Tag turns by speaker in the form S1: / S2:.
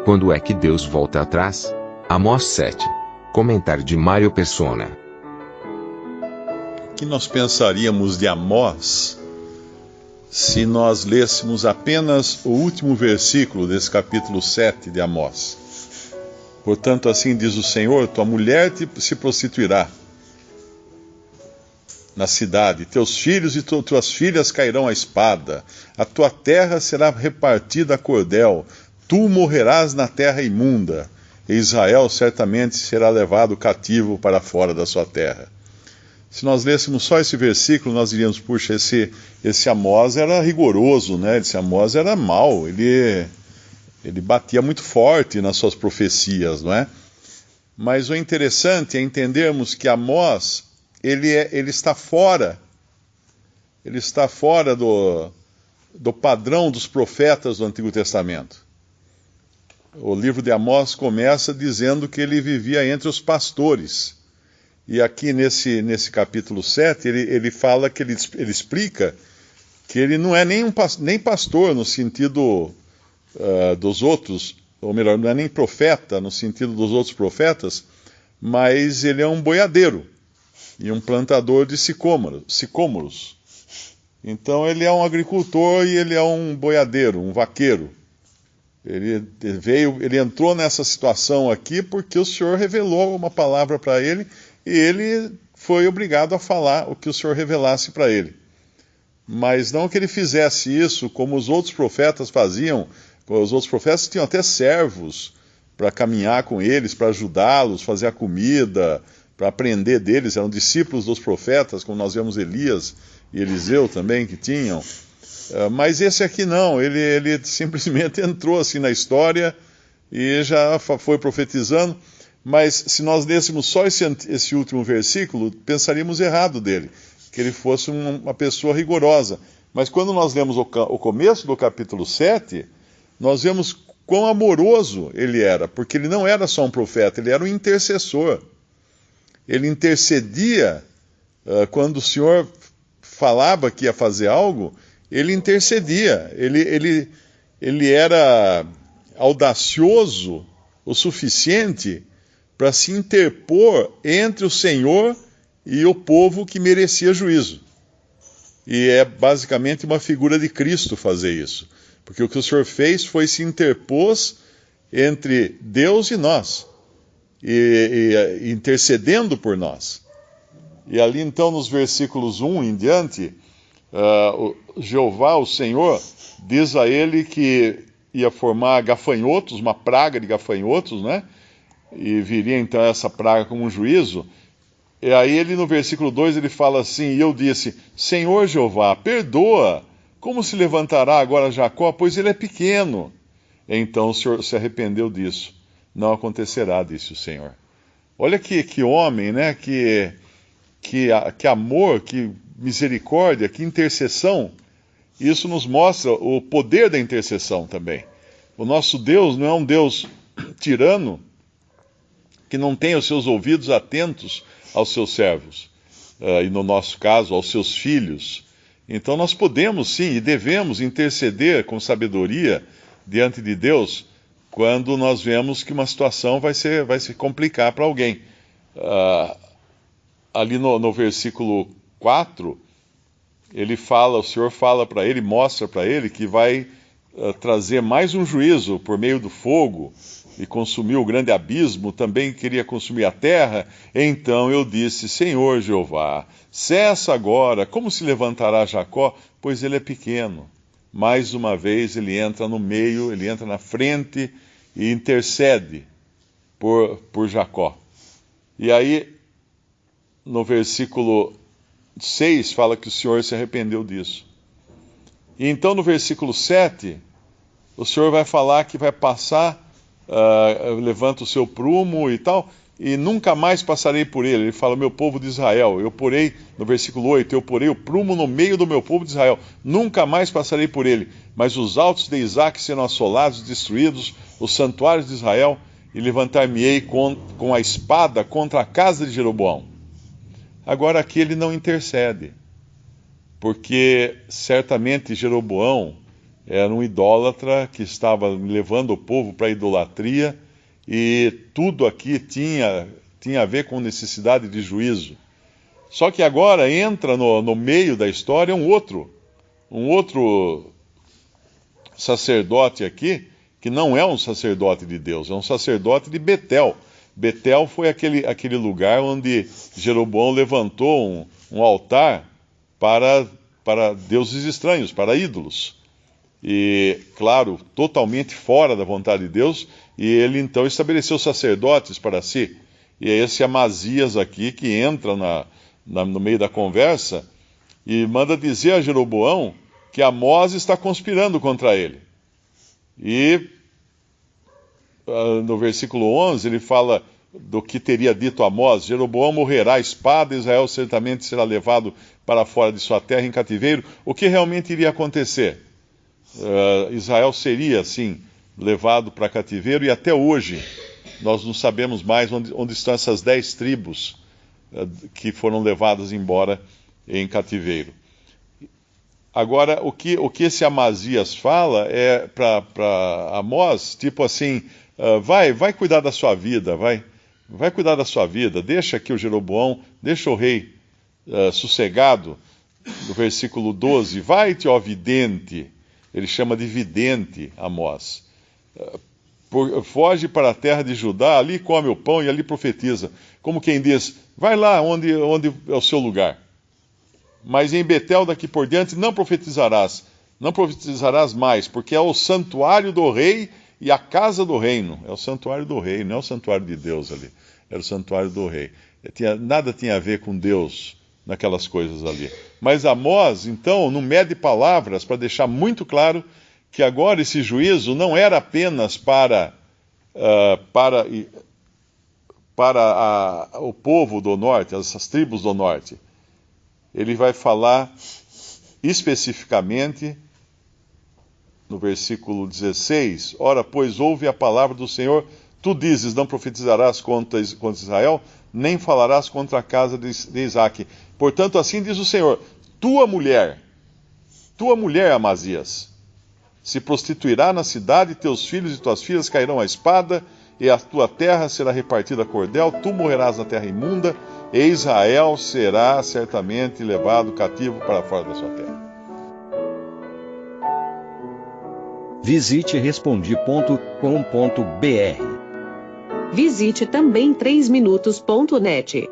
S1: Quando é que Deus volta atrás? Amós 7. Comentário de Mário Persona.
S2: O que nós pensaríamos de Amós se nós lêssemos apenas o último versículo desse capítulo 7 de Amós? Portanto, assim diz o Senhor: tua mulher se prostituirá na cidade, teus filhos e tuas filhas cairão à espada, a tua terra será repartida a cordel, tu morrerás na terra imunda, e Israel certamente será levado cativo para fora da sua terra. Se nós lêssemos só esse versículo, nós diríamos: puxa, esse Amós era rigoroso, né? Esse Amós era mau, ele batia muito forte nas suas profecias, não é? Mas o interessante é entendermos que Amós, ele está fora do padrão dos profetas do Antigo Testamento. O livro de Amós começa dizendo que ele vivia entre os pastores. E aqui nesse capítulo 7, ele fala que ele explica que ele não é nem pastor no sentido dos outros, ou melhor, não é nem profeta no sentido dos outros profetas, mas ele é um boiadeiro e um plantador de sicômoros. Então ele é um agricultor e ele é um boiadeiro, um vaqueiro. Ele entrou nessa situação aqui porque o Senhor revelou uma palavra para ele e ele foi obrigado a falar o que o Senhor revelasse para ele. Mas não que ele fizesse isso como os outros profetas faziam. Os outros profetas tinham até servos para caminhar com eles, para ajudá-los, fazer a comida, para aprender deles. Eram discípulos dos profetas, como nós vemos Elias e Eliseu também que tinham. Mas esse aqui não, ele simplesmente entrou assim na história e já foi profetizando. Mas se nós lêssemos só esse último versículo, pensaríamos errado dele, que ele fosse uma pessoa rigorosa. Mas quando nós lemos o começo do capítulo 7, nós vemos quão amoroso ele era, porque ele não era só um profeta, ele era um intercessor. Ele intercedia, quando o Senhor falava que ia fazer algo, ele intercedia, ele era audacioso o suficiente para se interpor entre o Senhor e o povo que merecia juízo. E é basicamente uma figura de Cristo fazer isso, porque o que o Senhor fez foi se interpôs entre Deus e nós, e intercedendo por nós. E ali então nos versículos 1 em diante, Jeová, o Senhor, diz a ele que ia formar gafanhotos, uma praga de gafanhotos, né? E viria então essa praga como um juízo. E aí ele no versículo 2 ele fala assim: e eu disse, Senhor Jeová, perdoa, como se levantará agora Jacó, pois ele é pequeno? Então o Senhor se arrependeu disso. Não acontecerá, disse o Senhor. Olha que homem, né? Que amor, que misericórdia, que intercessão. Isso nos mostra o poder da intercessão também. O nosso Deus não é um Deus tirano, que não tem os seus ouvidos atentos aos seus servos, e no nosso caso, aos seus filhos. Então nós podemos sim e devemos interceder com sabedoria diante de Deus quando nós vemos que uma situação vai se complicar para alguém. Ali no versículo 4, o Senhor fala para ele, mostra para ele que vai trazer mais um juízo por meio do fogo e consumir o grande abismo, também queria consumir a terra. Então eu disse, Senhor Jeová, cessa agora, como se levantará Jacó, pois ele é pequeno. Mais uma vez ele entra no meio, ele entra na frente e intercede por Jacó. E aí, no versículo 6, fala que o Senhor se arrependeu disso. E então no versículo 7, o Senhor vai falar que vai passar, levanta o seu prumo e tal, e nunca mais passarei por ele. Ele fala, meu povo de Israel, no versículo 8, eu porei o prumo no meio do meu povo de Israel, nunca mais passarei por ele, mas os altos de Isaque serão assolados, destruídos, os santuários de Israel, e levantar-me-ei com a espada contra a casa de Jeroboão. Agora aqui ele não intercede, porque certamente Jeroboão Era um idólatra que estava levando o povo para a idolatria, e tudo aqui tinha a ver com necessidade de juízo. Só que agora entra no meio da história um outro sacerdote aqui, que não é um sacerdote de Deus, é um sacerdote de Betel. Betel foi aquele lugar onde Jeroboão levantou um altar para deuses estranhos, para ídolos. E, claro, totalmente fora da vontade de Deus, e ele então estabeleceu sacerdotes para si. E é esse Amazias aqui que entra no meio da conversa e manda dizer a Jeroboão que Amós está conspirando contra ele. E no versículo 11 ele fala do que teria dito Amós: Jeroboão morrerá à espada, Israel certamente será levado para fora de sua terra em cativeiro. O que realmente iria acontecer? Israel seria, sim, levado para cativeiro, e até hoje nós não sabemos mais onde estão essas 10 tribos que foram levadas embora em cativeiro. Agora, o que esse Amazias fala é para Amós, tipo assim, vai cuidar da sua vida, vai cuidar da sua vida, deixa aqui o Jeroboão, deixa o rei sossegado. No versículo 12, vai-te, ó vidente. Ele chama de vidente Amós. Foge para a terra de Judá, ali come o pão e ali profetiza. Como quem diz, vai lá onde é o seu lugar. Mas em Betel daqui por diante não profetizarás mais, porque é o santuário do rei e a casa do reino. É o santuário do rei, não é o santuário de Deus ali. Era o santuário do rei. Nada tinha a ver com Deus naquelas coisas ali. Mas Amós, então, não mede palavras para deixar muito claro que agora esse juízo não era apenas para o povo do norte, essas tribos do norte. Ele vai falar especificamente no versículo 16: Ora, pois, ouve a palavra do Senhor, tu dizes, não profetizarás contra Israel, nem falarás contra a casa de Isaque. Portanto, assim diz o Senhor, tua mulher, Amazias, se prostituirá na cidade, teus filhos e tuas filhas cairão à espada, e a tua terra será repartida a cordel, tu morrerás na terra imunda, e Israel será certamente levado cativo para fora da sua terra.
S3: Visite Respondi.com.br. Visite também 3minutos.net.